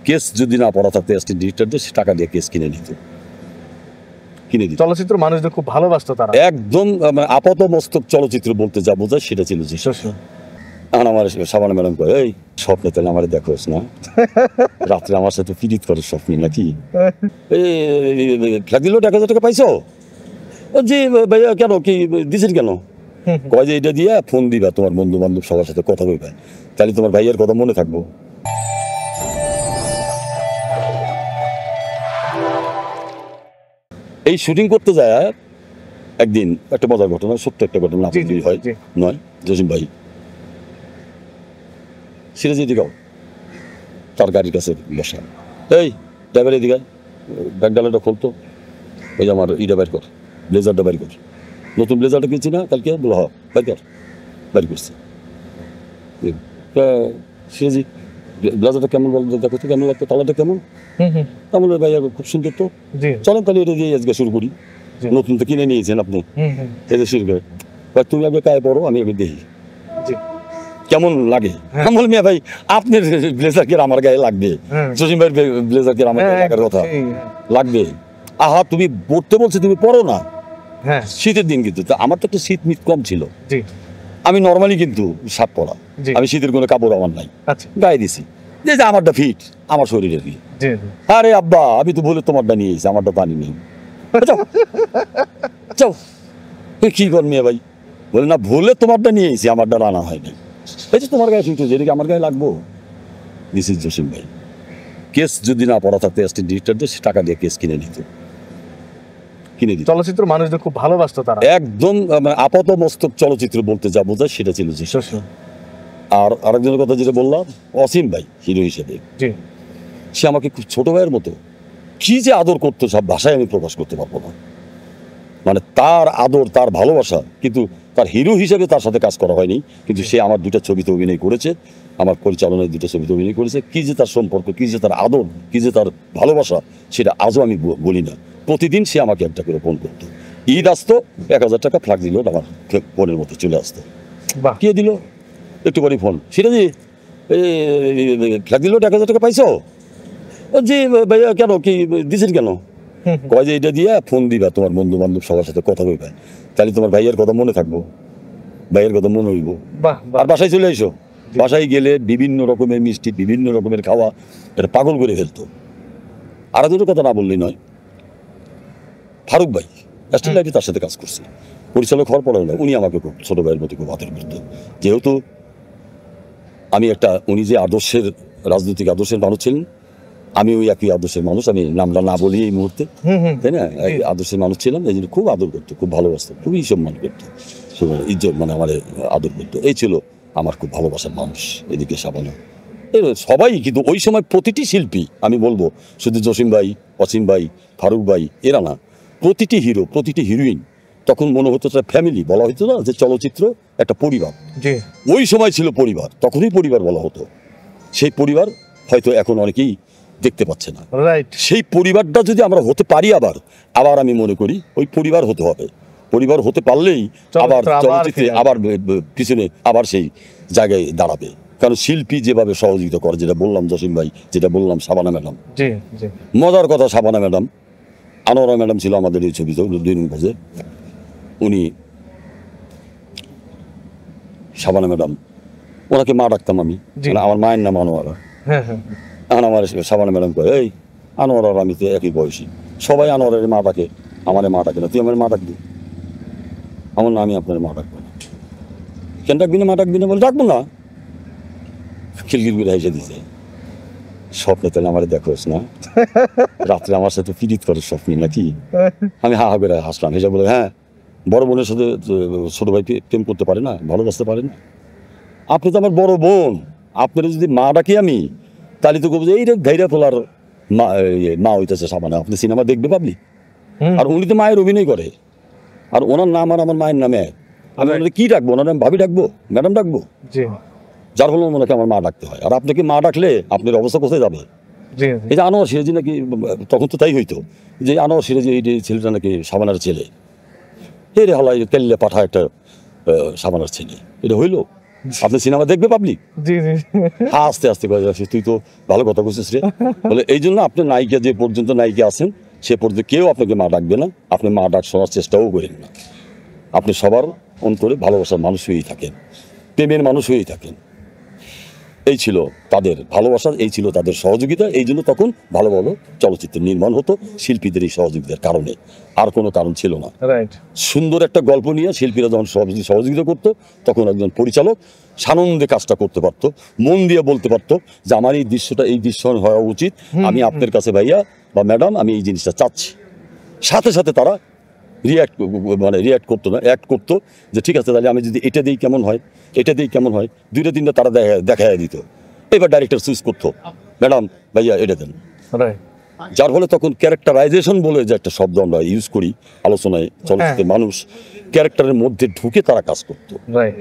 Case যদি না পড়া থাকতো অ্যাসিস্ট্যান্ট ডিরেক্টরদের, সে টাকা দিয়ে কেস কিনে দিত। চলচ্চিত্র মানুষদের খুব ভালোবাসতো তারা, একদম আপাত মস্তক চলচ্চিত্র বলতে যা বোঝায় সেটা ছিল যে। এখন আমার সাবানা ম্যাডাম কয়, এই স্বপ্নে তাহলে আমার দেখোস না, রাত্রে আমার সাথে পীড়িত করে স্বপ্নে নাকি, এই ফ্ল্যাগ দিল 1,000 টাকা পাইছো? জি ভাইয়া, কেন কি দিছেন কেন? কয় যে এটা দিয়ে ফোন দিবা তোমার বন্ধু বান্ধব সবার সাথে কথা কইবা, তাহলে তোমার ভাইয়ের কথা মনে থাকবো। এই শুটিং করতে যায় একদিন একটা মজার ঘটনা, সত্য একটা ঘটনা হয় নয়, জসিম ভাই সিরাজি দিগাও তার গাড়ির কাছে বসা, এই ড্রাইভার এদিকে ব্যাগ ডালাটা খুলতো, ওই যে আমার ইটা বাইর কর, ব্লেজারটা বাইর কর, নতুন ব্লেজারটা কিনছি না কালকে, বলো হ বাইর কর, বাইর করছে। সিরাজি ব্লেজারটা কেমন বলতো, দেখো তো কেমন লাগতো, তালাটা কেমন? তাহলে ভাইয়া খুব সুন্দর তো, চলেন তাহলে এটা দিয়ে আজকে শুরু করি, নতুন তো কিনে নিয়েছেন আপনি, এটা শুরু করে তুমি আগে গায়ে পড়ো, আমি আগে দেখি কেমন লাগে। আমল মিয়া ভাই, আপনার ব্লেজার কি আমার গায়ে লাগবে? জসিম ভাইয়ের ব্লেজার কি আমার গায়ে লাগার কথা লাগবে? আহা, তুমি পড়তে বলছো, তুমি পড়ো না। শীতের দিন কিন্তু আমার তো একটু শীত মিট কম ছিল, আমি নর্মালি কিন্তু শার্ট পরা, আমি শীতের কোনো কাপড় আমার নাই, গায়ে দিছি যে আমারটা ফিট আমার শরীরের কি। আরে আব্বা, আমি তো বলে তোমারটা নিয়েছি, আমারটা পানি নেই, যাও। কি কর মিয়া ভাই, বলে না ভুলে তোমারটা নিয়েছি, আমারটা রানা হয়নি, এই যে তোমার গায়ে ফিট হয়েছে, এটা কি আমার গায়ে লাগবো? দিস ইজ জসিম ভাই। কেস যদি না পড়া থাকতো অ্যাসিস্ট্যান্ট ডিরেক্টরদের, সে টাকা দিয়ে কেস কিনে দিত। চলচ্চিত্র মানুষদের খুব ভালোবাসতো তারা, একদম আপাত মস্তক চলচ্চিত্র বলতে যা বোঝায় সেটা ছিল যে। আর আরেকজনের কথা যেটা বললাম, অসীম ভাই হিরো হিসেবে, সে আমাকে খুব ছোট ভাইয়ের মতো কি যে আদর করতো, সব ভাষায় আমি প্রকাশ করতে পারবো না। মানে তার আদর, তার ভালোবাসা, কিন্তু তার হিরো হিসেবে তার সাথে কাজ করা হয়নি, কিন্তু সে আমার 2টা ছবিতে অভিনয় করেছে, আমার পরিচালনায় 2টা ছবিতে অভিনয় করেছে। কি যে তার সম্পর্ক, কি যে তার আদর, কি যে তার ভালোবাসা, সেটা আজও আমি বলি না। প্রতিদিন সে আমাকে একটা করে ফোন করতো, ঈদ আসতো 1,000 টাকা ফ্ল্যাগ দিল, আমার ফোনের মতো চলে আসতো। কে দিল? একটু পরে ফোন, সেটা দিয়ে ফ্ল্যাগ দিল 1,000 টাকা পাইছো? জি ভাইয়া, কেন কি দিছেন কেন? কয় যে এটা দিয়ে ফোন দিবা তোমার বন্ধু বান্ধব সবার সাথে কথা কইবা, তাহলে তোমার ভাইয়ের কথা মনে থাকবো, ভাইয়ের কথা মনে হইব। আর বাসায় চলে এসো, বাসায় গেলে বিভিন্ন রকমের মিষ্টি, বিভিন্ন রকমের খাওয়া, এটা পাগল করে ফেলতো। আর দুটো কথা না বললেই নয়, ফারুক ভাই অ্যাস্ট্রো লাইটে তার সাথে কাজ করছে, পরিচালক হওয়ার পরেও না, উনি আমাকে খুব ছোট ভাইয়ের মতো খুব আদর করতো। যেহেতু আমি একটা, উনি যে আদর্শের, রাজনৈতিক আদর্শের মানুষ ছিলেন, আমি ওই একই আদর্শের মানুষ, আমি নামটা না বলি এই মুহূর্তে, তাই না, আদর্শের মানুষ ছিলাম, এই জন্য খুব আদর করতো, খুব ভালোবাসতো, খুবই সম্মান করতো, ইজ্জত মানে আমার আদর করতো। এই ছিল আমার খুব ভালোবাসার মানুষ। এদিকে সাবানা, সবাই কিন্তু ওই সময় প্রতিটি শিল্পী, আমি বলবো শুধু জসিম ভাই, অসীম ভাই, ফারুক ভাই এরা না, প্রতিটি হিরো, প্রতিটি হিরোইন তখন মনে হতো ফ্যামিলি, বলা হতো না যে চলচ্চিত্র একটা পরিবার, ওই সময় ছিল পরিবার, তখনই পরিবার বলা হতো। সেই পরিবার হয়তো এখন অনেকেই দেখতে পাচ্ছে না। সেই পরিবারটা যদি আমরা হতে পারি, আবার আবার আমি মনে করি ওই পরিবার হতে হবে, পরিবার হতে পারলেই আবার চলচ্চিত্রে আবার পিছনে আবার সেই জায়গায় দাঁড়াবে। কারণ শিল্পী যেভাবে সহযোগিতা করে, যেটা বললাম জসিম ভাই, যেটা বললাম সাবানা ম্যাডাম, মজার কথা, সাবানা ম্যাডাম, আনোয়ারা ম্যাডাম ছিল আমাদের এই ছবিতে 2 নম্বর কাজে, উনি সাবানা ম্যাডাম, ওনাকে মা ডাকতাম আমি, আমার মায়ের নাম আনোয়ারা। এখন আমার সাবানা ম্যাডাম কয়, এই আনোয়ার আর আমি তো একই বয়সী, সবাই আনোয়ারের মা ডাকে, আমার মা ডাকে না, তুই আমার মা ডাকবি? আমার না, আমি আপনার মা ডাকবো না। কেন ডাকবি না? মা ডাকবি না? বলে ডাকবো না। খিলগির করে হেসে দিছে, স্বপ্নে তাহলে আমার দেখোস না, রাত্রে আমার সাথে পীড়িত করে স্বপ্নে নাকি। আমি হা হা করে হাসলাম, হেসে বলে, হ্যাঁ, বড় বোনের সাথে ছোট ভাই প্রেম করতে পারে না, ভালোবাসতে পারে না? আপনি তো আমার বড় বোন, আপনারা যদি মা ডাকি আমি, তাহলে তো বলবো যে এই ধৈর্য ফোলার মা হইতেছে সাবানা, আপনি সিনেমা দেখবে পাবলিক। আর উনি তো মায়ের অভিনয় করে, আর ওনার নাম আর আমার মায়ের নামে, আমি ওনাকে কি ডাকবো? ওনার ভাবি ডাকবো, ম্যাডাম ডাকবো? যার ফলে ওনাকে আমার মা ডাকতে হয়। আর আপনাকে মা ডাকলে আপনার অবস্থা কোথায় যাবে? এই যে আনোয়ার সিরাজি নাকি, তখন তো তাই হইতো, যে আনোয়ার সিরাজি এই ছেলেটা নাকি সাবানার ছেলে, এ রে হালাই তেল্লে পাঠা একটা সাবানার ছেলে, এটা হইলো? আপনি সিনেমা দেখবে পাবলিক? জি জি আস্তে আস্তে করে আসে, তুই তো ভালো কথা বলছিস রে। বলে এই জন্য আপনি নায়িকা যে পর্যন্ত নায়িকা আছেন সে পর্যন্ত কেউ আপনাকে মা ডাকবে না, আপনি মা ডাক শোনার চেষ্টাও করেন না। আপনি সবার অন্তরে ভালোবাসার মানুষ হয়েই থাকেন, প্রেমের মানুষ হয়েই থাকেন। এই ছিল তাদের ভালোবাসা, এই ছিল তাদের সহযোগিতা। এই জন্য তখন ভালো ভালো চলচ্চিত্র নির্মাণ হতো শিল্পীদের এই সহযোগিতার কারণে, আর কোনো কারণ ছিল না। রাইট সুন্দর একটা গল্প নিয়ে শিল্পীরা যখন সহযোগিতা করতো, তখন একজন পরিচালক সানন্দে কাজটা করতে পারতো, মন দিয়ে বলতে পারতো যে আমার এই দৃশ্যটা এই দৃশ্য হওয়া উচিত, আমি আপনার কাছে ভাইয়া বা ম্যাডাম আমি এই জিনিসটা চাচ্ছি। সাথে সাথে তারা রিয়াক্ট করতো না, অ্যাক্ট করতো যে ঠিক আছে তাহলে আমি যদি এটা দিই কেমন হয়, এটা দিই কেমন হয়, দুইটা তিনটা তারা দেখায় দিত। এবার ডাইরেক্টর চুজ করতো, ম্যাডাম ভাইয়া এটা দেন। রাইট যার ফলে তখন ক্যারেক্টারাইজেশন বলে যে একটা শব্দ আমরা ইউজ করি আলোচনায়, চলচ্চিত্রের মানুষ ক্যারেক্টারের মধ্যে ঢুকে তারা কাজ করতো। রাইট